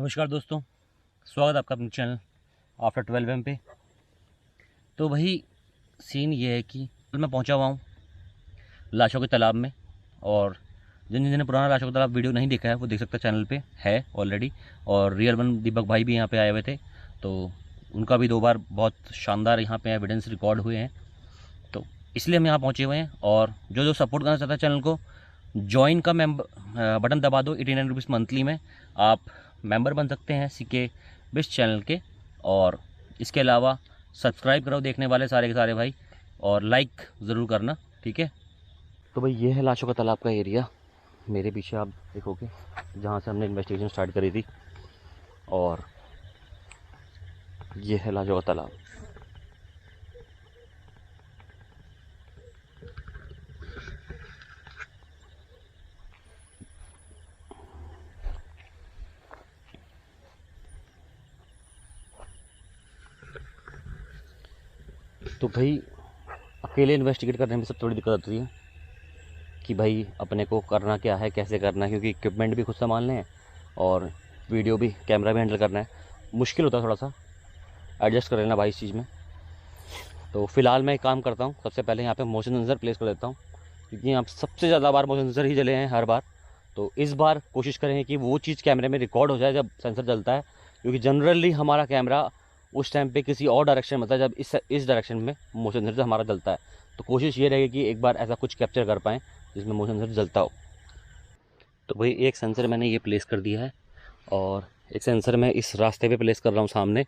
नमस्कार दोस्तों, स्वागत है आपका अपने चैनल आफ्टर 12 पे। तो भाई सीन ये है कि मैं पहुंचा हुआ हूँ लाशों के तालाब में। और जिन्होंने पुराना लाशों का तालाब वीडियो नहीं देखा है वो देख सकता है, चैनल पे है ऑलरेडी। और रियल वन दीपक भाई भी यहाँ पे आए हुए थे, तो उनका भी 2 बार बहुत शानदार यहाँ पे एविडेंस रिकॉर्ड हुए हैं। तो इसलिए हम यहाँ पहुँचे हुए हैं। और जो सपोर्ट करना चाहता है चैनल को, ज्वाइन का बटन दबा दो। 89 रुपीज़ मंथली में आप मेंबर बन सकते हैं सीके बिस्ट चैनल के। और इसके अलावा सब्सक्राइब करो देखने वाले सारे के सारे भाई, और लाइक ज़रूर करना, ठीक है। तो भाई ये है लाशों का तालाब का एरिया, मेरे पीछे आप देखोगे, जहाँ से हमने इन्वेस्टिगेशन स्टार्ट करी थी। और ये है लाशों का तालाब। तो भाई अकेले इन्वेस्टिगेट करने में सब थोड़ी दिक्कत आती है कि भाई अपने को करना क्या है, कैसे करना है, क्योंकि इक्विपमेंट भी खुद संभालने हैं और वीडियो भी, कैमरा भी हैंडल करना है। मुश्किल होता है थोड़ा सा एडजस्ट कर लेना भाई इस चीज़ में। तो फिलहाल मैं एक काम करता हूँ, सबसे पहले यहाँ पे मोशन सेंसर प्लेस कर देता हूँ, क्योंकि यहाँ सबसे ज़्यादा बार मोशन सेंसर ही जले हैं हर बार। तो इस बार कोशिश करेंगे कि वो चीज़ कैमरे में रिकॉर्ड हो जाए जब सेंसर जलता है, क्योंकि जनरली हमारा कैमरा उस टाइम पे किसी और डायरेक्शन, मतलब जब इस डायरेक्शन में मोशन सेंसर हमारा जलता है। तो कोशिश ये रहेगी कि एक बार ऐसा कुछ कैप्चर कर पाएँ जिसमें मोशन सेंसर जलता हो। तो भाई एक सेंसर मैंने ये प्लेस कर दिया है, और एक सेंसर मैं इस रास्ते पे प्लेस कर रहा हूँ सामने,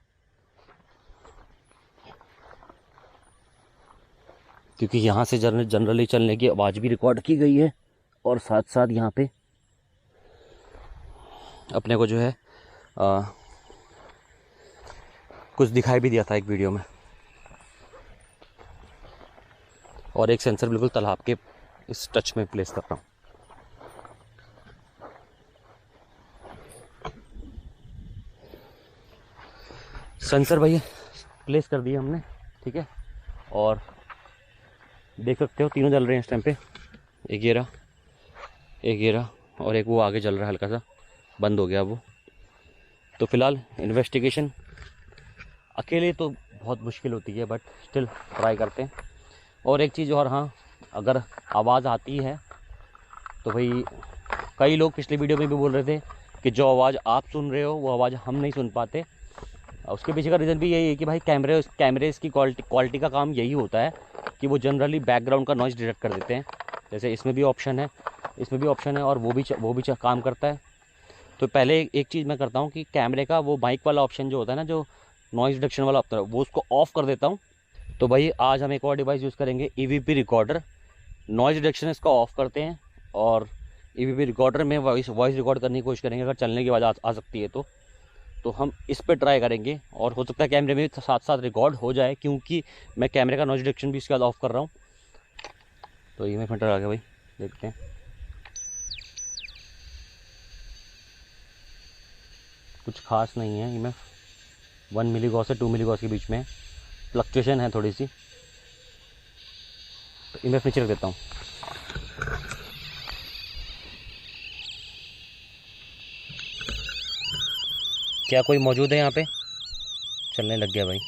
क्योंकि यहाँ से जनरली चलने की आवाज़ भी रिकॉर्ड की गई है। और साथ साथ यहाँ पे अपने को जो है कुछ दिखाई भी दिया था एक वीडियो में। और एक सेंसर बिल्कुल तालाब के इस टच में प्लेस कर रहा हूँ। सेंसर भाई प्लेस कर दिए हमने, ठीक है। और देख सकते हो तीनों जल रहे हैं इस टाइम पे। एक ये रहा, एक ये रहा, और एक वो आगे जल रहा है, हल्का सा बंद हो गया वो। तो फिलहाल इन्वेस्टिगेशन अकेले तो बहुत मुश्किल होती है, बट स्टिल ट्राई करते हैं। और एक चीज़ और, हाँ, अगर आवाज़ आती है तो भाई कई लोग पिछले वीडियो में भी बोल रहे थे कि जो आवाज़ आप सुन रहे हो वो आवाज़ हम नहीं सुन पाते। उसके पीछे का रीज़न भी यही है कि भाई कैमरेज़ की क्वालिटी का काम यही होता है कि वो जनरली बैकग्राउंड का नॉइज़ डिटेक्ट कर देते हैं। जैसे इसमें भी ऑप्शन है, इसमें भी ऑप्शन है, और वो भी काम करता है। तो पहले एक चीज़ मैं करता हूँ कि कैमरे का वो माइक वाला ऑप्शन जो होता है ना, जो नॉइज़ रिडक्शन वाला होता है, वो उसको ऑफ़ कर देता हूँ। तो भाई आज हम एक और डिवाइस यूज़ करेंगे, EVP रिकॉर्डर। नॉइज़ रिडक्शन इसका ऑफ़ करते हैं, और EVP रिकॉर्डर में वॉइस रिकॉर्ड करने की कोशिश करेंगे। अगर चलने की आवाज़ आ सकती है तो हम इस पर ट्राई करेंगे। और हो सकता है कैमरे में साथ साथ रिकॉर्ड हो जाए, क्योंकि मैं कैमरे का नॉइज़ रिडक्शन भी इसके बाद ऑफ़ कर रहा हूँ। तो ये मैं फिल्टर आ गया भाई, देखते हैं। कुछ खास नहीं है, EMF 1 मिलीगॉस से 2 मिलीगॉस के बीच में फ्लक्चुएशन है थोड़ी सी। तो EMF नीचे रख देता हूँ। क्या कोई मौजूद है यहाँ पे? चलने लग गया भाई।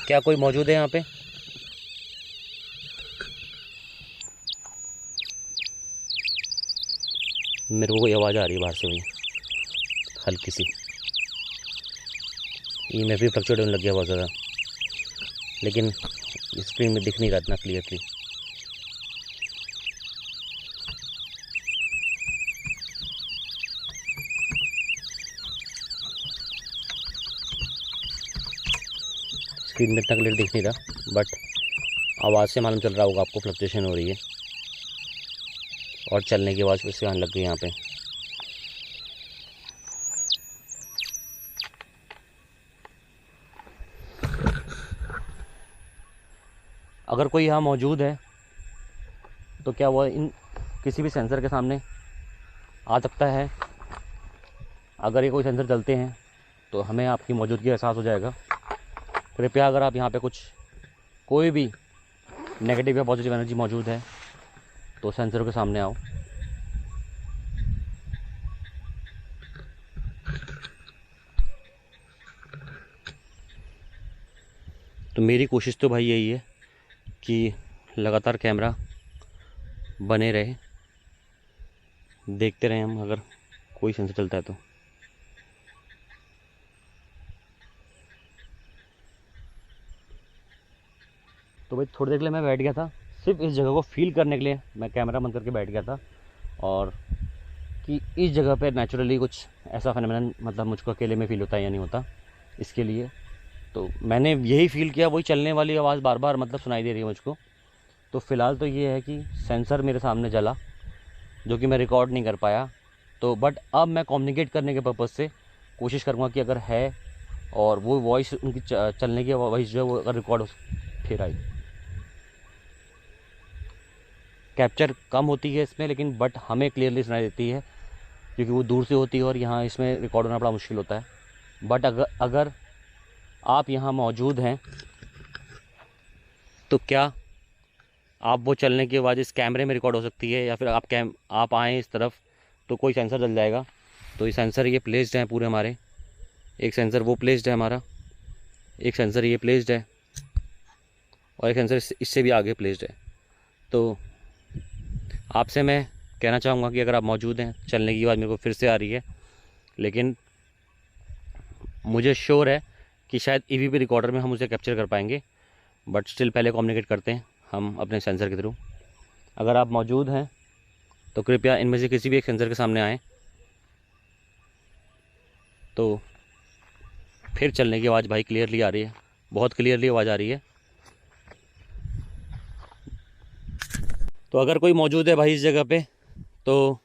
क्या कोई मौजूद है यहाँ पे? मेरे को कोई आवाज़ आ रही है बाहर से भाई, हल्की सी। EMF भी फ्लक्चुएट होने लग गया बहुत ज़्यादा, लेकिन स्क्रीन में दिख नहीं रहा इतना क्लियरली। स्क्रीन में इतना क्लियर दिख नहीं रहा, बट आवाज़ से मालूम चल रहा होगा आपको फ्लक्चुएशन हो रही है। और चलने की आवाज़ फिर से आने लग गई यहाँ पे। अगर कोई यहाँ मौजूद है तो क्या वो इन किसी भी सेंसर के सामने आ सकता है? अगर ये कोई सेंसर चलते हैं तो हमें आपकी मौजूदगी का एहसास हो जाएगा। कृपया अगर आप यहाँ पे कोई भी नेगेटिव या पॉजिटिव एनर्जी मौजूद है तो सेंसर के सामने आओ। तो मेरी कोशिश तो भाई यही है कि लगातार कैमरा बने रहे, देखते रहें हम अगर कोई सेंसर चलता है तो भाई थोड़ी देर के लिए मैं बैठ गया था, सिर्फ इस जगह को फील करने के लिए मैं कैमरा बंद करके बैठ गया था। और कि इस जगह पे नेचुरली कुछ ऐसा फेनोमेनन मतलब मुझको अकेले में फ़ील होता है या नहीं होता, इसके लिए तो मैंने यही फ़ील किया। वही चलने वाली आवाज़ बार बार मतलब सुनाई दे रही है मुझको। तो फ़िलहाल तो ये है कि सेंसर मेरे सामने जला, जो कि मैं रिकॉर्ड नहीं कर पाया। तो बट अब मैं कम्युनिकेट करने के पर्पज़ से कोशिश करूँगा कि अगर है और वो वॉइस उनकी चलने की वॉइस जो है वो अगर रिकॉर्ड फिर आई। कैप्चर कम होती है इसमें, लेकिन बट हमें क्लियरली सुनाई देती है क्योंकि वो दूर से होती है और यहाँ इसमें रिकॉर्ड होना बड़ा मुश्किल होता है। बट अगर आप यहाँ मौजूद हैं तो क्या आप वो चलने की आवाज़ इस कैमरे में रिकॉर्ड हो सकती है, या फिर आप आएँ इस तरफ तो कोई सेंसर जल जाएगा। तो ये सेंसर ये प्लेस्ड हैं पूरे हमारे, एक सेंसर वो प्लेस्ड है हमारा, एक सेंसर ये प्लेस्ड है और एक सेंसर इससे भी आगे प्लेस्ड है। तो आपसे मैं कहना चाहूँगा कि अगर आप मौजूद हैं, चलने की आवाज़ मेरे को फिर से आ रही है, लेकिन मुझे श्योर है कि शायद ईवीपी रिकॉर्डर में हम उसे कैप्चर कर पाएंगे। बट स्टिल पहले कम्युनिकेट करते हैं हम अपने सेंसर के थ्रू। अगर आप मौजूद हैं तो कृपया इनमें से किसी भी एक सेंसर के सामने आएँ, तो फिर चलने की आवाज़ भाई क्लियरली आ रही है, बहुत क्लियरली आवाज़ आ रही है। तो अगर कोई मौजूद है भाई इस जगह पे, तो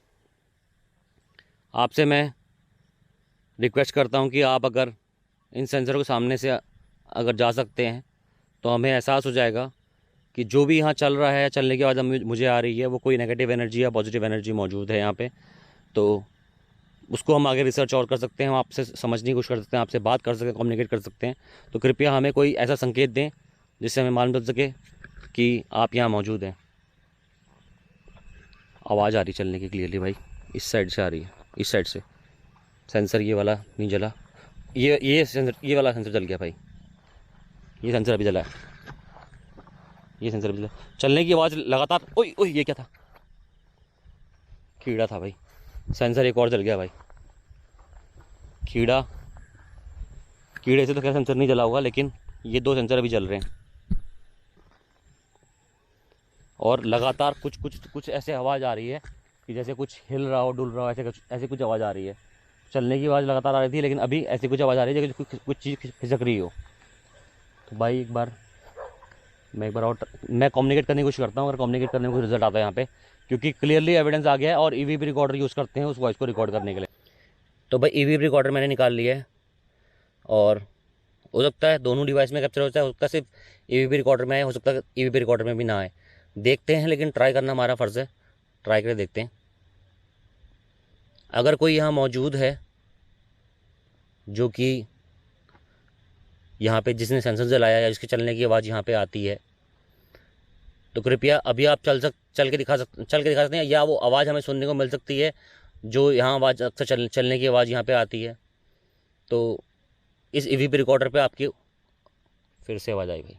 आपसे मैं रिक्वेस्ट करता हूँ कि आप अगर इन सेंसर के सामने से अगर जा सकते हैं तो हमें एहसास हो जाएगा कि जो भी यहाँ चल रहा है या चलने की आवाज़ मुझे आ रही है वो कोई नेगेटिव एनर्जी या पॉजिटिव एनर्जी मौजूद है यहाँ पे। तो उसको हम आगे रिसर्च और कर सकते हैं, हम आपसे समझने की कोशिश कर सकते हैं, आपसे बात कर सकते हैं, कम्युनिकेट कर सकते हैं। तो कृपया हमें कोई ऐसा संकेत दें जिससे हमें मालूम चल सके कि आप यहाँ मौजूद हैं। आवाज़ आ रही चलने की क्लियरली भाई, इस साइड से आ रही है, इस साइड से। सेंसर ये वाला नहीं जला, ये सेंसर, ये वाला सेंसर जल गया भाई, ये सेंसर अभी जला है, ये सेंसर अभी जला। चलने की आवाज़ लगातार, ओए ओए ये क्या था, कीड़ा था भाई। सेंसर एक और जल गया भाई, कीड़े से तो खैर सेंसर नहीं जला होगा, लेकिन ये दो सेंसर अभी जल रहे हैं। और लगातार कुछ कुछ कुछ ऐसे आवाज़ आ रही है कि जैसे कुछ हिल रहा हो, डुल रहा हो, ऐसे कुछ आवाज़ आ रही है। चलने की आवाज़ लगातार आ रही थी, लेकिन अभी ऐसी कुछ आवाज़ आ रही है जैसे कुछ चीज़ खिसक रही हो। तो भाई मैं एक बार और मैं कम्युनिकेट करने की कोशिश करता हूँ, अगर कम्युनिकेट करने में कोई रिजल्ट आता है यहाँ पे, क्योंकि क्लियरली एविडेंस आ गया है और ईवीपी रिकॉर्डर यूज़ करते हैं उस वॉइस को रिकॉर्ड करने के लिए। तो भाई ईवीपी रिकॉर्डर मैंने निकाल लिया है और हो सकता है दोनों डिवाइस में कैप्चर हो सकता है, सिर्फ ईवीपी रिकॉर्डर में आए, हो सकता है ईवीपी रिकॉर्डर में भी ना आए। देखते हैं, लेकिन ट्राई करना हमारा फ़र्ज़ है, ट्राई करके देखते हैं। अगर कोई यहाँ मौजूद है जो कि यहाँ पे जिसने सेंसर जलाया या जिसके चलने की आवाज़ यहाँ पे आती है, तो कृपया अभी आप चल के दिखा सकते हैं, या वो आवाज़ हमें सुनने को मिल सकती है जो यहाँ आवाज़ अक्सर चलने की आवाज़ यहाँ पे आती है। तो इस ईवीपी रिकॉर्डर पे आपकी फिर से आवाज़ आई भाई,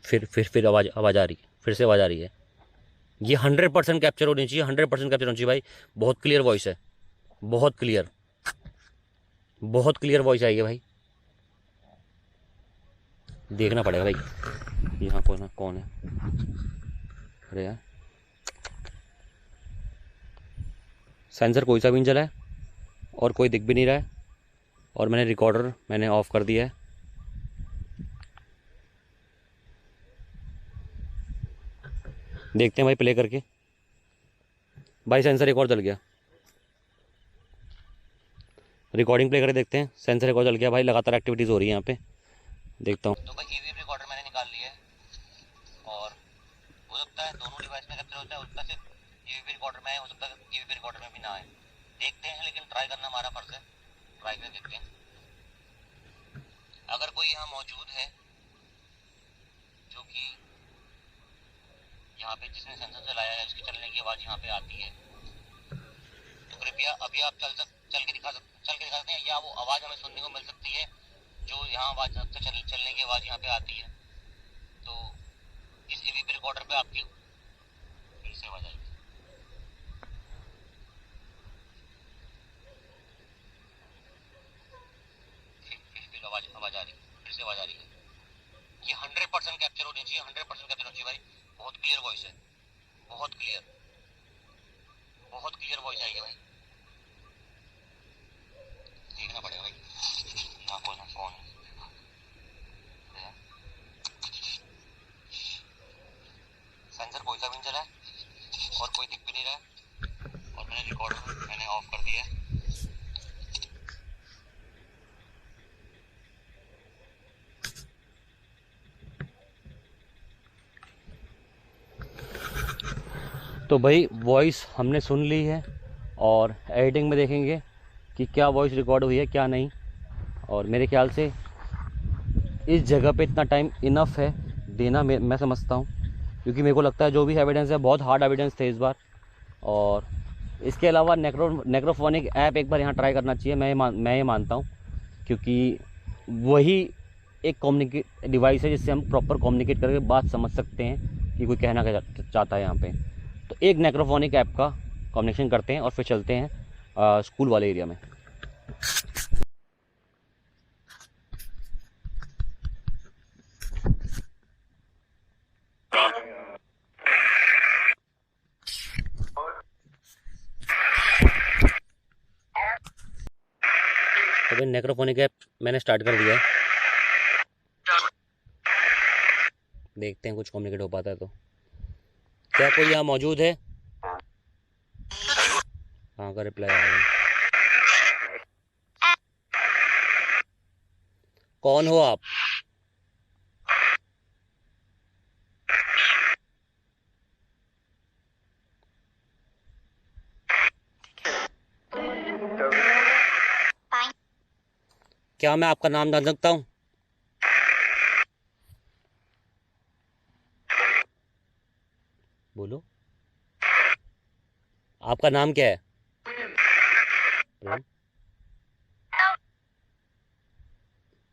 फिर आवाज़ आ रही है, फिर से आवाज़ आ रही है। ये 100% कैप्चर होनी चाहिए, 100% कैप्चर होनी चाहिए भाई। बहुत क्लियर वॉइस है, बहुत क्लियर वॉइस आई है भाई। देखना पड़ेगा भाई यहाँ कौन है। अरे यार, सेंसर कोई सा भी नहीं जला है और कोई दिख भी नहीं रहा है, और मैंने रिकॉर्डर ऑफ़ कर दिया है। देखते हैं भाई प्ले करके। भाई सेंसर एक और जल गया, रिकॉर्डिंग प्ले करके देखते हैं। सेंसर एक और जल गया भाई, लगातार एक्टिविटीज़ हो रही है यहाँ पे, देखता हूँ। तो भाई ईवीपी रिकॉर्डर मैंने निकाल लिया है और हो सकता है दोनों डिवाइस में कैप्चर होता है, उसका सिर्फ ईवीपी रिकॉर्डर में आए, हो सकता है ईवीपी रिकॉर्डर में भी ना आए। देखते हैं, लेकिन ट्राई करना हमारा फ़र्ज़ है, ट्राई करके देखते हैं। अगर कोई यहाँ मौजूद है जो कि यहाँ पे जिसने सेंसर चलाया है उसके चलने की आवाज़ यहाँ पे आती है, तो कृपया अभी आप चल के दिखा सकते हैं, या वो आवाज़ हमें सुनने को मिल सकती है जो यहाँ आवाज़ चलने की आवाज़ यहाँ पे आती है। तो इस एवीपी रिकॉर्डर पे आपकी फिर से आवाज़ आएगी, फिर आवाज़ आ रही है, फिर से आवाज़ आ रही है। ये 100% कैप्चर होनी चाहिए, 100% कैप्चर होनी चाहिए भाई। बहुत क्लियर वॉइस है, बहुत क्लियर वॉइस आएगी भाई। देखना पड़ेगा भाई। हाँ फोन सेंसर कोई सा भी नहीं चला है और कोई दिख भी नहीं रहा है, और मैंने रिकॉर्डर मैंने ऑफ कर दिया है। तो भाई वॉइस हमने सुन ली है, और एडिटिंग में देखेंगे कि क्या वॉइस रिकॉर्ड हुई है क्या नहीं। और मेरे ख्याल से इस जगह पे इतना टाइम इनफ है देना, मैं समझता हूँ, क्योंकि मेरे को लगता है जो भी एविडेंस है बहुत हार्ड एविडेंस थे इस बार। और इसके अलावा नेक्रोफोनिक ऐप एक बार यहाँ ट्राई करना चाहिए, मैं ये मानता हूँ, क्योंकि वही एक कम्युनिकेट डिवाइस है जिससे हम प्रॉपर कम्युनिकेट करके बात समझ सकते हैं कि कोई कहना क्या चाहता है यहाँ पे। तो एक नेक्रोफोनिक ऐप का कॉम्बिनेशन करते हैं और फिर चलते हैं स्कूल वाले एरिया में। तो भाई नेक्रोफोनिक ऐप मैंने स्टार्ट कर दिया है, देखते हैं कुछ कम्युनिकेट हो पाता है तो। क्या कोई यहाँ मौजूद है? हाँ का रिप्लाई आ गया। कौन हो आप? क्या मैं आपका नाम जान सकता हूँ? बोलो, आपका नाम क्या है?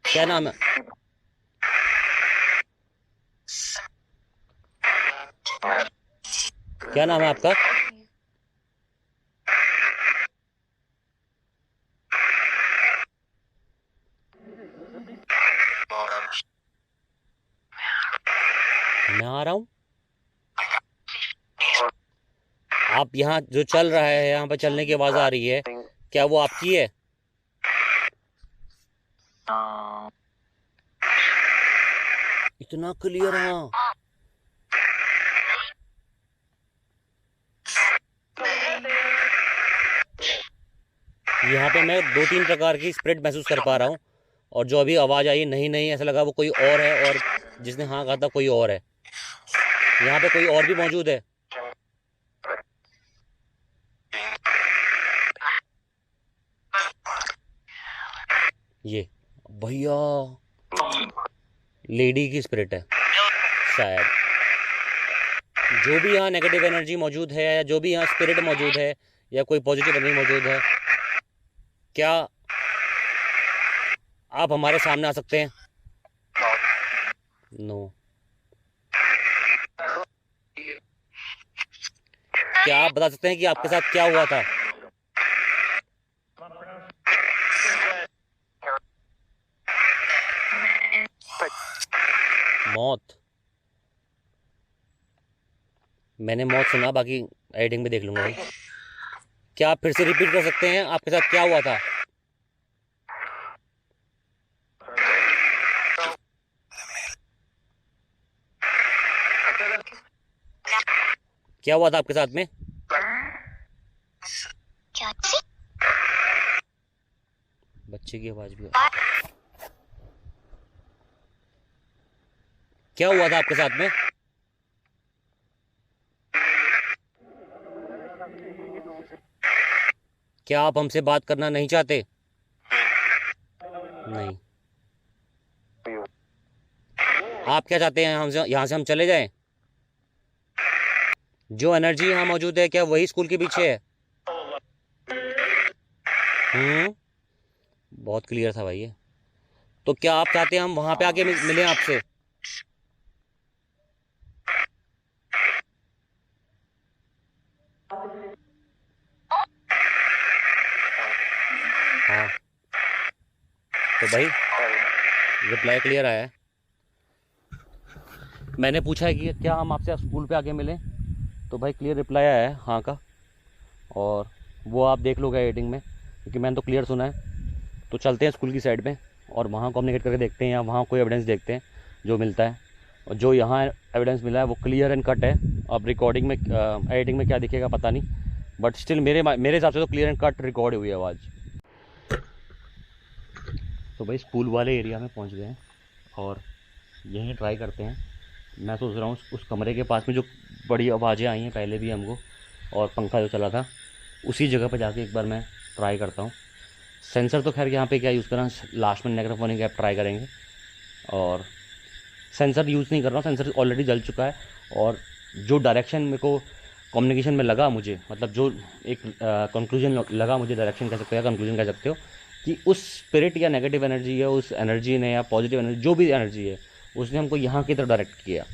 क्या नाम है? क्या नाम है आपका? मैं आ रहा हूँ। आप यहाँ जो चल रहा है, यहाँ पर चलने की आवाज आ रही है, क्या वो आपकी है? इतना क्लियर? हाँ, यहाँ पे मैं 2-3 प्रकार की स्प्रिट महसूस कर पा रहा हूँ, और जो अभी आवाज़ आई नहीं नहीं ऐसा लगा वो कोई और है, और जिसने हाँ कहा था कोई और है। यहाँ पे कोई और भी मौजूद है? ये भैया लेडी की स्पिरिट है शायद। जो भी यहाँ नेगेटिव एनर्जी मौजूद है, या जो भी यहाँ स्पिरिट मौजूद है, या कोई पॉजिटिव एनर्जी मौजूद है, क्या आप हमारे सामने आ सकते हैं? नो। क्या आप बता सकते हैं कि आपके साथ क्या हुआ था? मौत? मैंने मौत सुना, बाकी एडिटिंग में देख लूंगा भाई। क्या आप फिर से रिपीट कर सकते हैं आपके साथ क्या हुआ था? क्या हुआ था आपके साथ में? बच्चे की आवाज भी। क्या हुआ था आपके साथ में? क्या आप हमसे बात करना नहीं चाहते? नहीं। आप क्या चाहते हैं, हमसे यहाँ से हम चले जाएं? जो एनर्जी यहाँ मौजूद है क्या वही स्कूल के पीछे है? बहुत क्लियर था भाई ये। तो क्या आप चाहते हैं हम वहाँ पे आके मिलें आपसे? हाँ तो भाई रिप्लाई क्लियर आया है। मैंने पूछा है कि क्या हम आपसे स्कूल पे आके मिलें, तो भाई क्लियर रिप्लाई आया है हाँ का। और वो आप देख लोगे एडिटिंग में, क्योंकि मैंने तो क्लियर सुना है। तो चलते हैं स्कूल की साइड में और वहाँ कम्युनिकेट करके देखते हैं, या वहाँ कोई एविडेंस देखते हैं जो मिलता है। और जो यहाँ एविडेंस मिला है वो क्लियर एंड कट है। अब रिकॉर्डिंग में एडिटिंग में क्या दिखेगा पता नहीं, बट स्टिल मेरे हिसाब से तो क्लियर एंड कट रिकॉर्ड हुई है आवाज़। तो भाई स्कूल वाले एरिया में पहुँच गए हैं और यहीं ट्राई करते हैं। मैं सोच रहा हूँ उस कमरे के पास में जो बड़ी आवाज़ें आई हैं पहले भी हमको, और पंखा जो चला था, उसी जगह पर जाके एक बार मैं ट्राई करता हूँ। सेंसर तो खैर यहाँ पे क्या यूज़ करना, लास्ट में नेक्रोफोनिक ऐप ट्राई करेंगे। और सेंसर यूज़ नहीं कर रहा हूँ, सेंसर ऑलरेडी जल चुका है। और जो डायरेक्शन मेरे को कम्युनिकेशन में लगा मुझे, मतलब जो एक कंक्लूजन लगा मुझे, डायरेक्शन कह सकते हो या कंक्लूजन कह सकते हो, कि उस स्पिरिट या नेगेटिव एनर्जी है, उस एनर्जी ने या पॉजिटिव एनर्जी जो भी एनर्जी है, उसने हमको यहाँ की तरफ डायरेक्ट किया।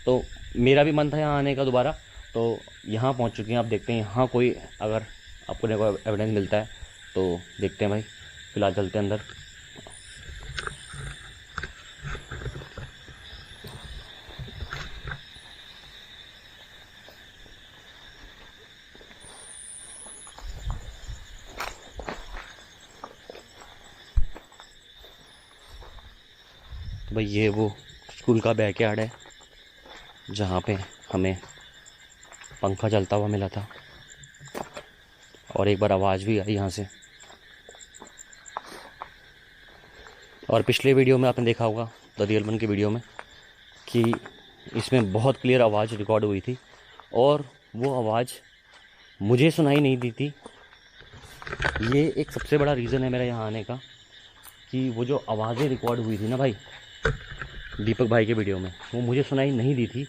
तो मेरा भी मन था यहाँ आने का दोबारा, तो यहाँ पहुँच चुके हैं। आप देखते हैं यहाँ कोई अगर आपको एविडेंस मिलता है तो देखते हैं भाई। फिलहाल चलते हैं अंदर। तो भाई ये वो स्कूल का बैकयार्ड है जहाँ पे हमें पंखा चलता हुआ मिला था, और एक बार आवाज़ भी आई यहाँ से। और पिछले वीडियो में आपने देखा होगा, द रियल वन की वीडियो में, कि इसमें बहुत क्लियर आवाज़ रिकॉर्ड हुई थी, और वो आवाज़ मुझे सुनाई नहीं दी थी। ये एक सबसे बड़ा रीज़न है मेरा यहाँ आने का, कि वो जो आवाज़ें रिकॉर्ड हुई थी ना भाई दीपक भाई के वीडियो में, वो मुझे सुनाई नहीं दी थी।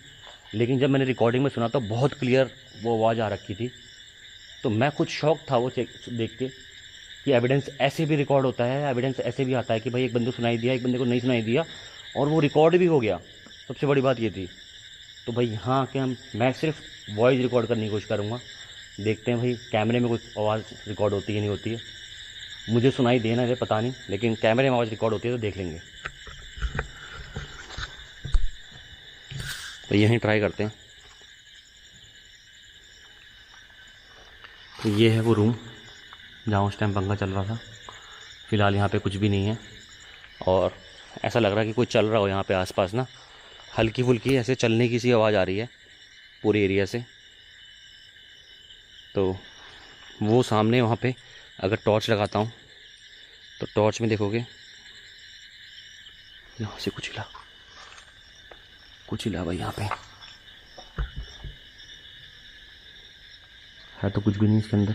लेकिन जब मैंने रिकॉर्डिंग में सुना तो बहुत क्लियर वो आवाज़ आ रखी थी। तो मैं खुद शॉक था वो देख के कि एविडेंस ऐसे भी रिकॉर्ड होता है, एविडेंस ऐसे भी आता है कि भाई एक बंदे को सुनाई दिया, एक बंदे को नहीं सुनाई दिया, और वो रिकॉर्ड भी हो गया। सबसे बड़ी बात ये थी। तो भाई यहाँ आके मैं सिर्फ वॉइस रिकॉर्ड करने की कोशिश करूँगा। देखते हैं भाई कैमरे में कोई आवाज़ रिकॉर्ड होती है नहीं होती है, मुझे सुनाई देना है पता नहीं, लेकिन कैमरे में आवाज़ रिकॉर्ड होती है तो देख लेंगे। तो यहीं ट्राई करते हैं। तो ये है वो रूम जहाँ उस टाइम पंखा चल रहा था। फ़िलहाल यहाँ पे कुछ भी नहीं है, और ऐसा लग रहा है कि कोई चल रहा हो यहाँ पे आसपास ना। हल्की फुल्की ऐसे चलने की सी आवाज़ आ रही है पूरे एरिया से। तो वो सामने वहाँ पे अगर टॉर्च लगाता हूँ तो टॉर्च में देखोगे यहाँ से कुछ हिला भाई। यहाँ पे है तो कुछ भी नहीं इसके अंदर,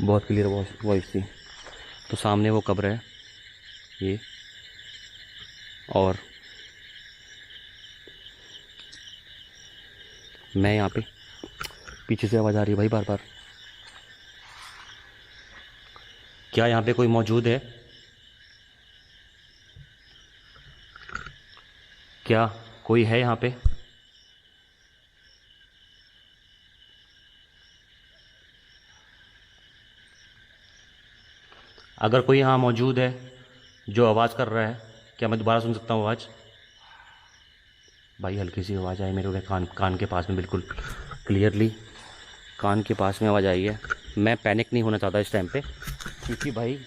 बहुत क्लियर वॉइस थी। तो सामने वो कब्र है ये, और मैं यहाँ पे पीछे से आवाज़ आ रही है भाई बार बार। क्या यहाँ पे कोई मौजूद है? क्या कोई है यहाँ पे? अगर कोई यहाँ मौजूद है जो आवाज़ कर रहा है, क्या मैं दोबारा सुन सकता हूँ आवाज़? भाई हल्की सी आवाज़ आई मेरे को कान के पास में, बिल्कुल क्लियरली कान के पास में आवाज़ आई है। मैं पैनिक नहीं होना चाहता इस टाइम पे, क्योंकि भाई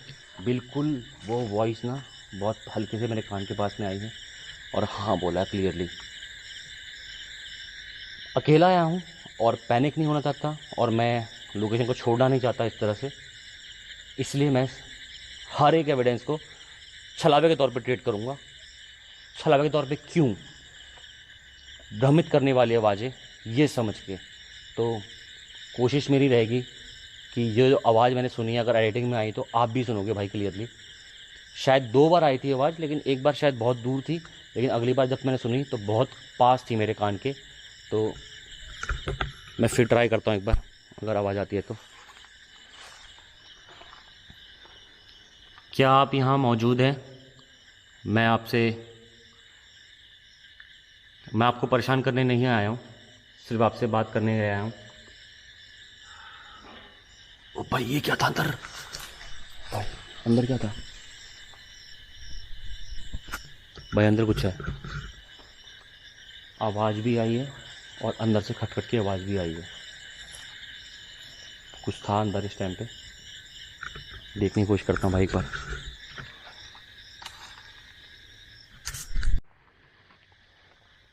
बिल्कुल वो वॉइस ना बहुत हल्के से मेरे कान के पास में आई है, और हाँ बोला क्लियरली। अकेला आया हूँ और पैनिक नहीं होना चाहता, और मैं लोकेशन को छोड़ना नहीं चाहता इस तरह से, इसलिए मैं हर एक एविडेंस को छलावे के तौर पे ट्रीट करूँगा। छलावे के तौर पे क्यों? भ्रमित करने वाली आवाज़ें ये समझ के। तो कोशिश मेरी रहेगी कि ये जो आवाज़ मैंने सुनी है, अगर एडिटिंग में आई तो आप भी सुनोगे भाई क्लियरली। शायद 2 बार आई थी आवाज़, लेकिन एक बार शायद बहुत दूर थी, लेकिन अगली बार जब मैंने सुनी तो बहुत पास थी मेरे कान के। तो मैं फिर ट्राई करता हूँ एक बार, अगर आवाज़ आती है तो। क्या आप यहाँ मौजूद हैं? मैं आपको परेशान करने नहीं आया हूँ, सिर्फ आपसे बात करने आया हूँ। ओ भाई, ये क्या था अंदर? भाई अंदर क्या था? भाई अंदर कुछ है। आवाज़ भी आई है और अंदर से खटखट की आवाज़ भी आई है। कुछ था अंदर इस टाइम पे। देखने की कोशिश करता हूँ भाई एक बार।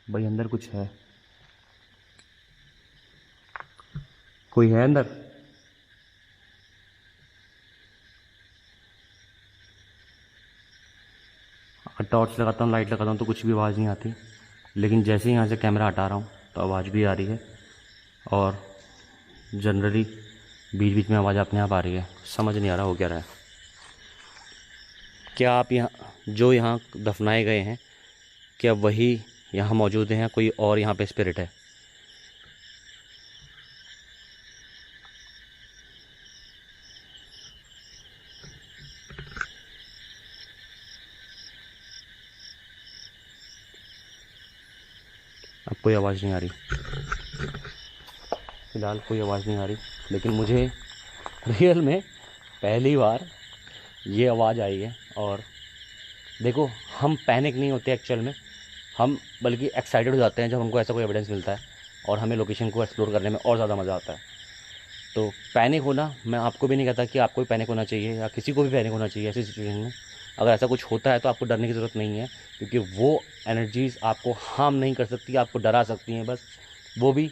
भाई अंदर कुछ है। कोई है अंदर? अगर टॉर्च लगाता हूँ, लाइट लगाता हूँ तो कुछ भी आवाज़ नहीं आती, लेकिन जैसे ही यहाँ से कैमरा हटा रहा हूँ तो आवाज़ भी आ रही है और जनरली बीच बीच में आवाज़ अपने आप आ रही है। समझ नहीं आ रहा हो क्या रहा है। क्या आप यहाँ दफनाए गए हैं, क्या वही यहाँ मौजूद हैं, कोई और यहाँ पे स्पिरिट है? अब कोई आवाज़ नहीं आ रही, फ़िलहाल कोई आवाज़ नहीं आ रही, लेकिन मुझे रियल में पहली बार ये आवाज़ आई है। और देखो, हम पैनिक नहीं होते एक्चुअल में, हम बल्कि एक्साइटेड हो जाते हैं जब हमको ऐसा कोई एविडेंस मिलता है और हमें लोकेशन को एक्सप्लोर करने में और ज़्यादा मज़ा आता है। तो पैनिक होना, मैं आपको भी नहीं कहता कि आपको भी पैनिक होना चाहिए या किसी को भी पैनिक होना चाहिए ऐसी सिचुएशन में। अगर ऐसा कुछ होता है तो आपको डरने की ज़रूरत नहीं है, क्योंकि वो एनर्जीज़ आपको हार्म नहीं कर सकती, आपको डरा सकती हैं बस, वो भी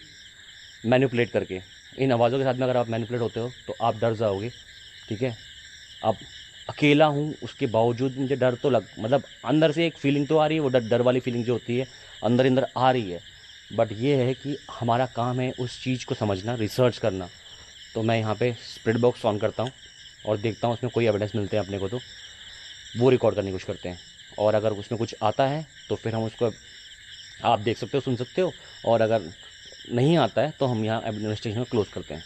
मैनिपुलेट करके। इन आवाज़ों के साथ में अगर आप मैनिपुलेट होते हो तो आप डर जाओगे, ठीक है। अब अकेला हूँ, उसके बावजूद मुझे डर तो मतलब अंदर से एक फीलिंग तो आ रही है, वो डर वाली फीलिंग जो होती है अंदर अंदर आ रही है। बट ये है कि हमारा काम है उस चीज़ को समझना, रिसर्च करना। तो मैं यहाँ पे स्पिरिट बॉक्स ऑन करता हूँ और देखता हूँ उसमें कोई एविडेंस मिलते हैं अपने को तो वो रिकॉर्ड करने की कोशिश करते हैं। और अगर उसमें कुछ आता है तो फिर हम उसको, आप देख सकते हो, सुन सकते हो। और अगर नहीं आता है तो हम यहाँ इन्वेस्टिगेशन को क्लोज करते हैं।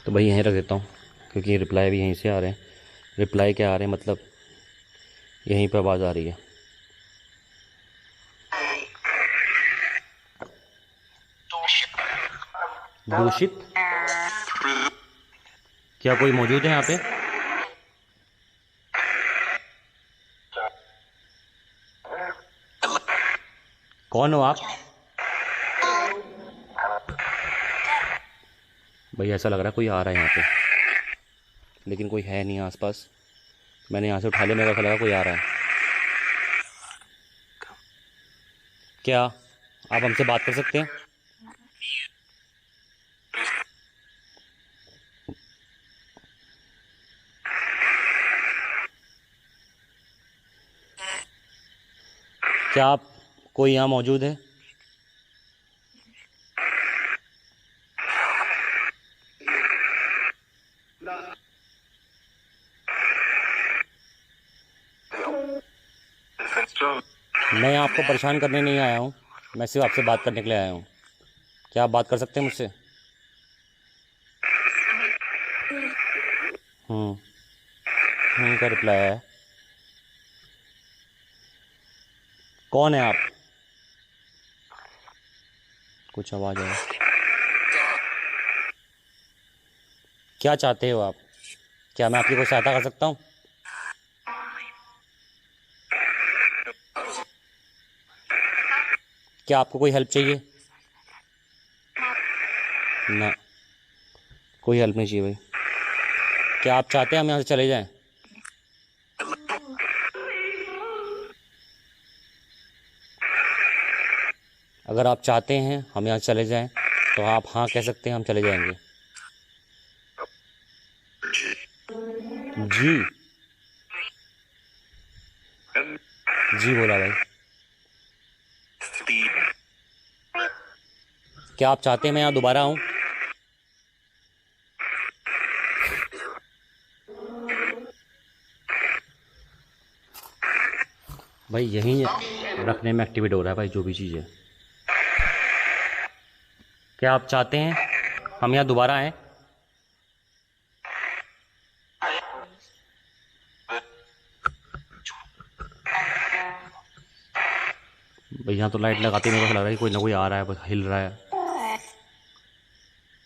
तो भाई यहीं रख देता हूँ, क्योंकि रिप्लाई भी यहीं से आ रहे हैं। रिप्लाई क्या आ रहे हैं, मतलब यहीं पर आवाज़ आ रही है। दूषित? क्या कोई मौजूद है यहाँ पे? कौन हो आप? भाई ऐसा लग रहा है कोई आ रहा है यहाँ पे, लेकिन कोई है नहीं आसपास। मैंने यहाँ से उठा लिया, मेरे को ऐसा लगा कोई आ रहा है। क्या आप हमसे बात कर सकते हैं? क्या आप, कोई यहाँ मौजूद है? मैं आपको परेशान करने नहीं आया हूँ, मैं सिर्फ आपसे बात करने के लिए आया हूँ। क्या आप बात कर सकते हैं मुझसे? का रिप्लाई है। कौन है आप? कुछ आवाज़ है। क्या चाहते हो आप? क्या मैं आपकी कोई सहायता कर सकता हूँ? क्या आपको कोई हेल्प चाहिए? ना, कोई हेल्प नहीं चाहिए भाई। क्या आप चाहते हैं हम यहाँ से चले जाएं? अगर आप चाहते हैं हम यहाँ चले जाएं तो आप हाँ कह सकते हैं, हम चले जाएंगे। जी जी बोला भाई। क्या आप चाहते हैं मैं यहाँ दोबारा आऊँ? भाई यहीं रखने में एक्टिवेट हो रहा है भाई, जो भी चीज़ है। क्या आप चाहते हैं हम यहाँ दोबारा आएँ? भाई यहाँ तो लाइट लगाते मेरे को लग रहा है कोई ना कोई आ रहा है, बस हिल रहा है।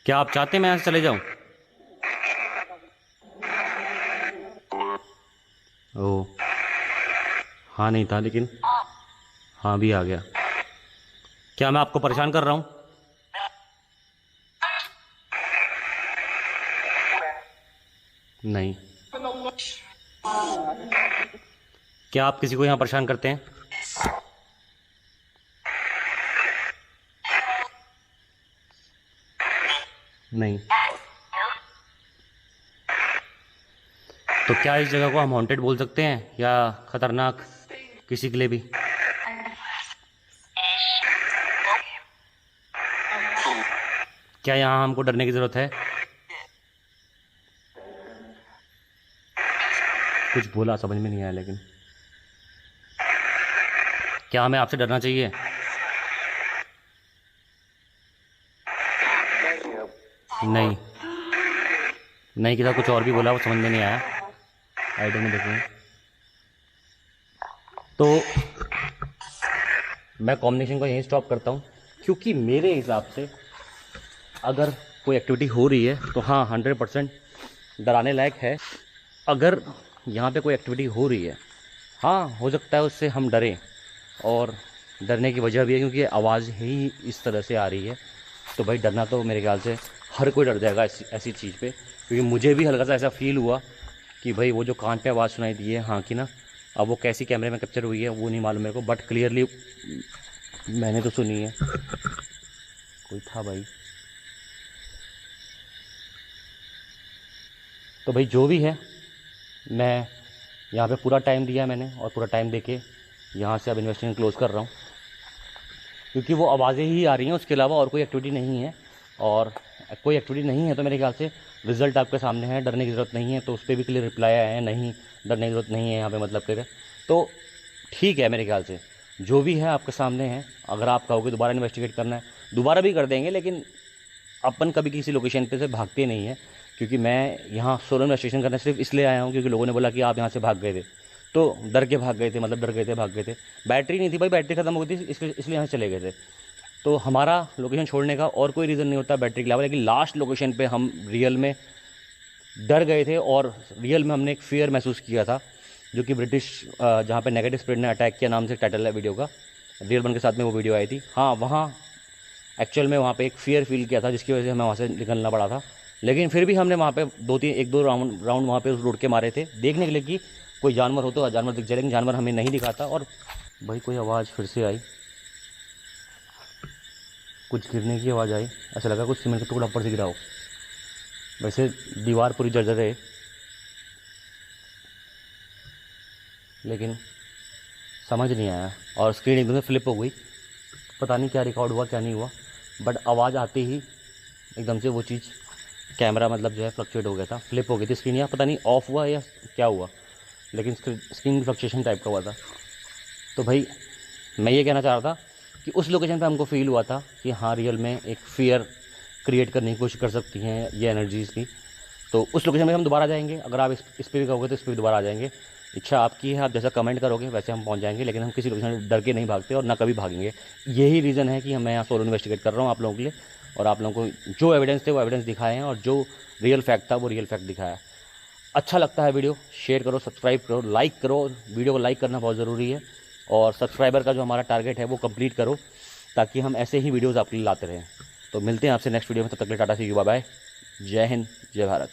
क्या आप चाहते हैं मैं यहाँ से चले जाऊँ? ओ हाँ नहीं था, लेकिन हाँ भी आ गया। क्या मैं आपको परेशान कर रहा हूँ? नहीं। क्या आप किसी को यहाँ परेशान करते हैं? नहीं। तो क्या इस जगह को हम हॉन्टेड बोल सकते हैं या खतरनाक किसी के लिए भी? क्या यहाँ हमको डरने की ज़रूरत है? कुछ बोला समझ में नहीं आया, लेकिन क्या हमें आपसे डरना चाहिए? नहीं नहीं, किसी कुछ और भी बोला, वो समझ में नहीं आया। आइडिया में देखें तो मैं कॉम्बिनेशन को यहीं स्टॉप करता हूँ, क्योंकि मेरे हिसाब से अगर कोई एक्टिविटी हो रही है तो हाँ 100% डराने लायक है। अगर यहाँ पे कोई एक्टिविटी हो रही है, हाँ हो सकता है उससे हम डरें, और डरने की वजह भी है क्योंकि आवाज़ ही इस तरह से आ रही है। तो भाई डरना तो मेरे ख्याल से हर कोई डर जाएगा ऐसी चीज़ पे, क्योंकि मुझे भी हल्का सा ऐसा फील हुआ कि भाई वो जो कान पे आवाज़ सुनाई दी है हाँ की ना, अब वो कैसी कैमरे में कैप्चर हुई है वो नहीं मालूम मेरे को, बट क्लियरली मैंने तो सुनी है। कोई था भाई। तो भाई जो भी है, मैं यहाँ पे पूरा टाइम दिया मैंने, और पूरा टाइम देके यहाँ से अब इन्वेस्टिगेशन क्लोज़ कर रहा हूँ, क्योंकि वो आवाज़ें ही आ रही हैं, उसके अलावा और कोई एक्टिविटी नहीं है। और कोई एक्टिविटी नहीं है तो मेरे ख्याल से रिज़ल्ट आपके सामने है, डरने की ज़रूरत नहीं है। तो उस पर भी क्लियर रिप्लाई आया है, नहीं डरने की ज़रूरत नहीं है यहाँ पे, मतलब क्लियर है। तो ठीक है, मेरे ख्याल से जो भी है आपके सामने है। अगर आप कहोगे दोबारा इन्वेस्टिगेट करना है, दोबारा भी कर देंगे, लेकिन अपन कभी किसी लोकेशन पे से भागते नहीं है। क्योंकि मैं यहाँ सोलो इन्वेस्टिगेशन करने सिर्फ इसलिए आया हूँ क्योंकि लोगों ने बोला कि आप यहाँ से भाग गए थे, तो डर के भाग गए थे, मतलब डर गए थे, भाग गए थे। बैटरी नहीं थी भाई, बैटरी ख़त्म हो गई थी, इसलिए यहाँ से चले गए थे। तो हमारा लोकेशन छोड़ने का और कोई रीज़न नहीं होता बैटरी के अलावा, लेकिन लास्ट लोकेशन पे हम रियल में डर गए थे, और रियल में हमने एक फियर महसूस किया था, जो कि ब्रिटिश जहाँ पे नेगेटिव स्पिरिट ने अटैक किया नाम से टाइटल है वीडियो का, रियल वन के साथ में वो वीडियो आई थी। हाँ, वहाँ एक्चुअल में वहाँ पे एक फियर फील किया था, जिसकी वजह से हमें वहाँ से निकलना पड़ा था। लेकिन फिर भी हमने वहाँ पे एक दो राउंड वहाँ पे उस रोड के मारे थे, देखने के लिए कि कोई जानवर हो तो जानवर दिख जाए, लेकिन जानवर हमें नहीं दिखा था। और भाई कोई आवाज़ फिर से आई, कुछ गिरने की आवाज़ आई, ऐसा लगा कुछ सीमेंट का टुकड़ा ऊपर से गिरा हो। वैसे दीवार पूरी जर्जर है, लेकिन समझ नहीं आया, और स्क्रीन एकदम से फ्लिप हो गई। पता नहीं क्या रिकॉर्ड हुआ क्या नहीं हुआ, बट आवाज़ आते ही एकदम से वो चीज़ कैमरा मतलब जो है फ्लक्चुएट हो गया था, फ्लिप हो गई थी स्क्रीन, या पता नहीं ऑफ हुआ या क्या हुआ, लेकिन स्क्रीन फ्लक्चुएशन टाइप का हुआ था। तो भाई मैं ये कहना चाह रहा था कि उस लोकेशन पे हमको फील हुआ था कि हाँ रियल में एक फियर क्रिएट करने की कोशिश कर सकती हैं ये एनर्जीज़ की। तो उस लोकेशन में हम दोबारा जाएंगे। अगर आप इस पर भी कहोगे तो इस पर भी दोबारा आ जाएंगे, इच्छा आपकी है, आप जैसा कमेंट करोगे वैसे हम पहुंच जाएंगे। लेकिन हम किसी लोकेशन से डर के नहीं भागते और ना कभी भागेंगे। यही रीज़न है कि मैं यहाँ सोलो इन्वेस्टिगेट कर रहा हूँ आप लोगों के लिए, और आप लोगों को जो एविडेंस थे वो एविडेंस दिखाए हैं, और जो रियल फैक्ट था वो रियल फैक्ट दिखाया। अच्छा लगता है वीडियो, शेयर करो, सब्सक्राइब करो, लाइक करो। वीडियो को लाइक करना बहुत ज़रूरी है, और सब्सक्राइबर का जो हमारा टारगेट है वो कंप्लीट करो, ताकि हम ऐसे ही वीडियोज़ आपके लिए लाते रहें। तो मिलते हैं आपसे नेक्स्ट वीडियो में, तब तक के लिए टाटा सी यू, बाय बाय, जय हिंद, जय भारत।